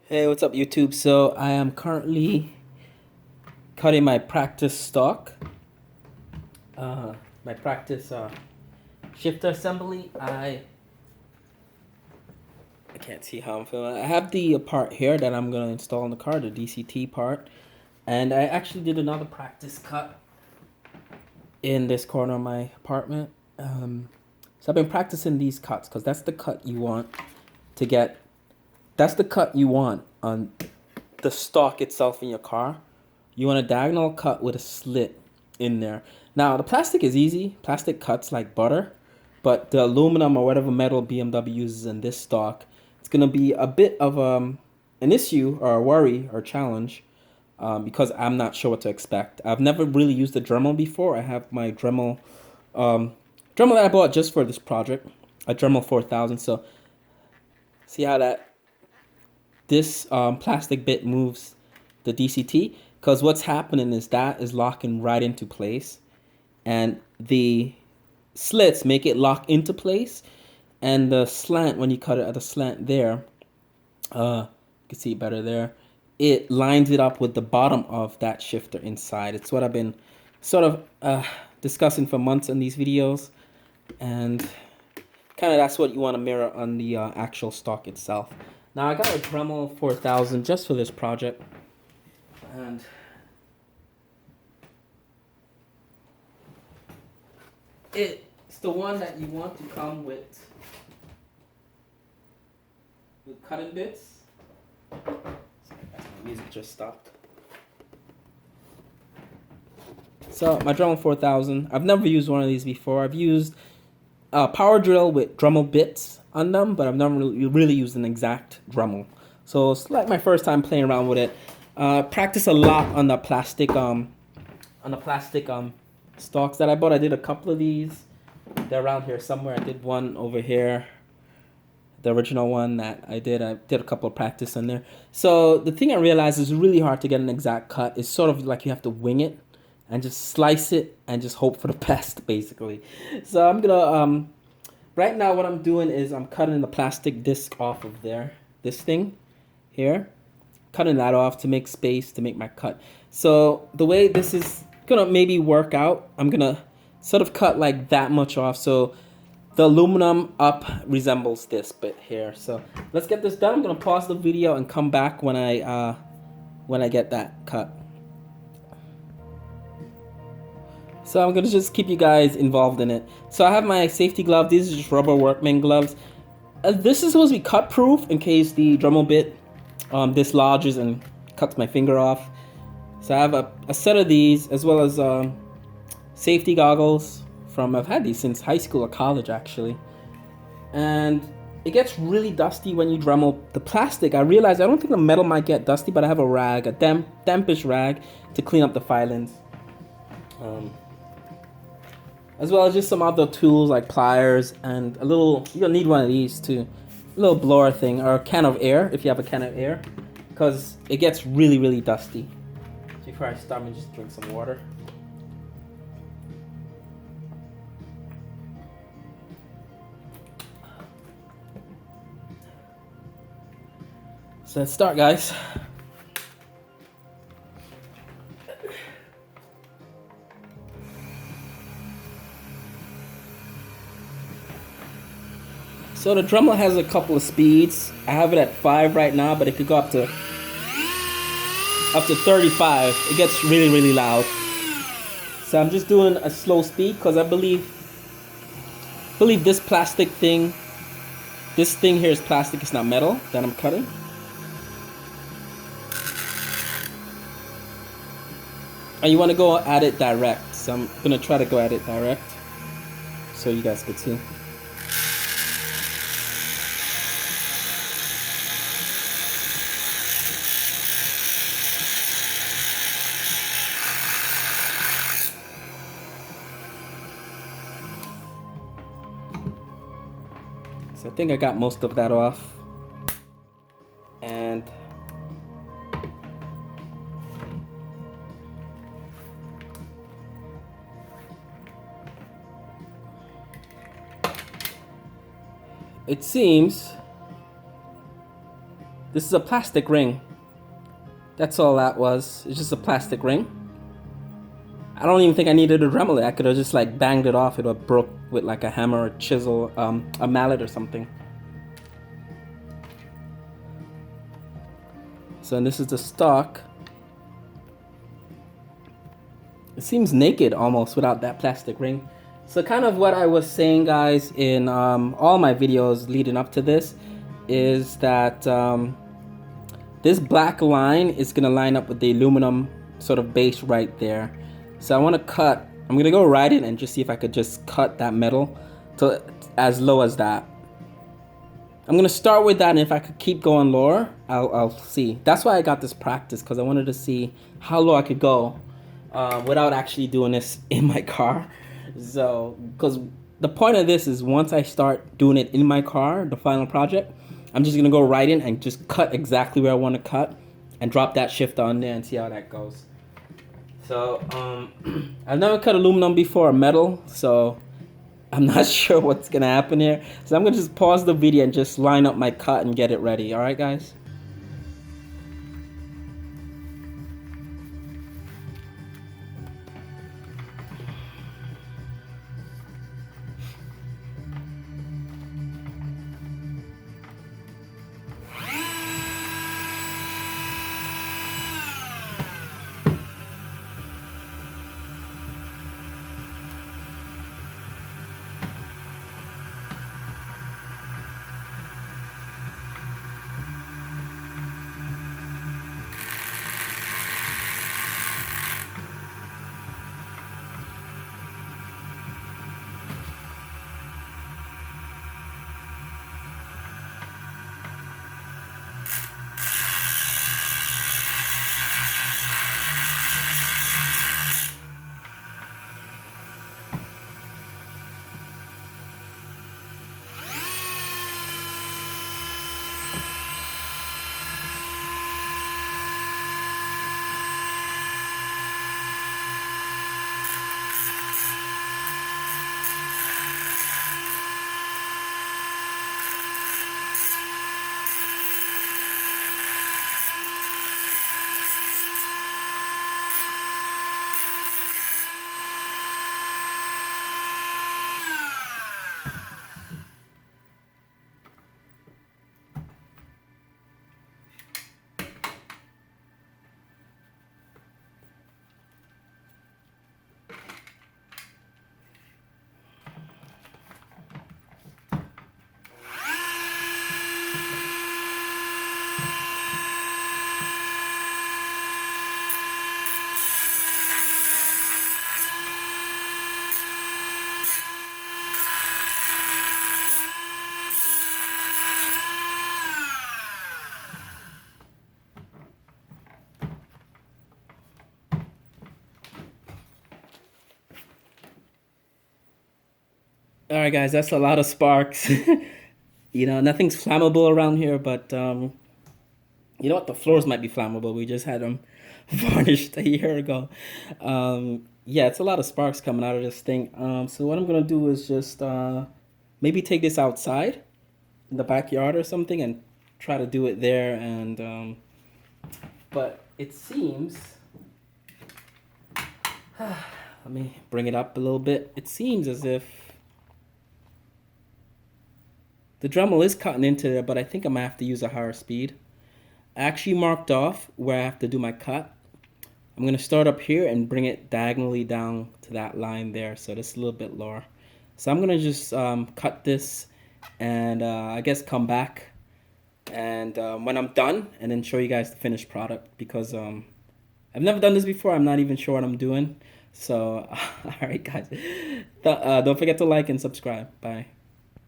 Hey, what's up, YouTube? So I am currently cutting my practice stock, my practice shifter assembly. I can't see how I'm feeling. I have the part here that I'm gonna install in the car, the DCT part, and I actually did another practice cut in this corner of my apartment. So I've been practicing these cuts because that's the cut you want to get. That's the cut you want on the stock itself in your car. You want a diagonal cut with a slit in there. Now the plastic is easy. Plastic cuts like butter, but the aluminum or whatever metal BMW uses in this stock, it's gonna be a bit of an issue or a worry or challenge because I'm not sure what to expect. I've never really used a Dremel before. I have my Dremel that I bought just for this project, a Dremel 4000. So see how this plastic bit moves the DCT, because what's happening is that is locking right into place, and the slits make it lock into place, and the slant, when you cut it at the slant there, you can see it better there, it lines it up with the bottom of that shifter inside. It's what I've been sort of discussing for months in these videos, and kind of that's what you want to mirror on the actual stock itself. Now I got a Dremel 4000 just for this project, and it's the one that you want to come with cutting bits. Sorry, my music just stopped. So my Dremel 4000, I've never used one of these before. I've used a power drill with Dremel bits on them, but I've never really used an exact Dremel. So it's like my first time playing around with it. Practice a lot on the plastic stalks that I bought. I did a couple of these. They're around here somewhere. I did one over here. The original one that I did a couple of practice on there. So the thing I realized is really hard to get an exact cut. It's sort of like you have to wing it and just slice it and just hope for the best, basically. So I'm gonna right now what I'm doing is I'm cutting the plastic disc off of there. This thing here, cutting that off to make space to make my cut. So the way this is gonna maybe work out, I'm gonna sort of cut like that much off so the aluminum up resembles this bit here. So let's get this done. I'm gonna pause the video and come back when I get that cut. So I'm gonna just keep you guys involved in it. So I have my safety glove. These are just rubber workman gloves. This is supposed to be cut proof in case the Dremel bit dislodges and cuts my finger off. So I have a set of these, as well as safety goggles from, I've had these since high school or college actually. And it gets really dusty when you Dremel the plastic. I realized I don't think the metal might get dusty, but I have a rag, a dampish rag to clean up the filings. As well as just some other tools like pliers and a little, you'll need one of these too, a little blower thing or a can of air if you have a can of air, because it gets really dusty. Before I start, I'm just drink some water. So let's start, guys. So the Dremel has a couple of speeds. I have it at 5 right now, but it could go up to 35. It gets really loud. So I'm just doing a slow speed because I believe this plastic thing, this thing here is plastic, it's not metal that I'm cutting. And you want to go at it direct. So I'm gonna try to go at it direct so you guys can see. So I think I got most of that off. And it seems This is a plastic ring. That's all that was. It's just a plastic ring. I don't even think I needed to Dremel it. I could have just like banged it off. It would have broke with like a hammer or chisel, a mallet or something. So and this is the stock. It seems naked almost without that plastic ring. So kind of what I was saying, guys, in all my videos leading up to this is that this black line is gonna line up with the aluminum sort of base right there. So I want to cut. I'm gonna go right in and just see if I could just cut that metal to as low as that. I'm gonna start with that, and if I could keep going lower, I'll see. That's why I got this practice, because I wanted to see how low I could go without actually doing this in my car. So, because the point of this is once I start doing it in my car, the final project, I'm just gonna go right in and just cut exactly where I want to cut and drop that shift on there and see how that goes. So I've never cut aluminum before, or metal, so I'm not sure what's gonna happen here. So I'm gonna just pause the video and just line up my cut and get it ready. All right, guys. All right, guys, that's a lot of sparks. You know, nothing's flammable around here, but you know what? The floors might be flammable. We just had them varnished a year ago. Yeah, it's a lot of sparks coming out of this thing. So what I'm gonna do is just maybe take this outside in the backyard or something and try to do it there. And but it seems. Let me bring it up a little bit. It seems as if the Dremel is cutting into there, but I think I'm gonna have to use a higher speed. I actually marked off where I have to do my cut. I'm gonna start up here and bring it diagonally down to that line there, so that's a little bit lower. So I'm gonna just cut this and I guess come back and when I'm done, and then show you guys the finished product, because I've never done this before. I'm not even sure what I'm doing. So all right, guys, don't forget to like and subscribe. Bye.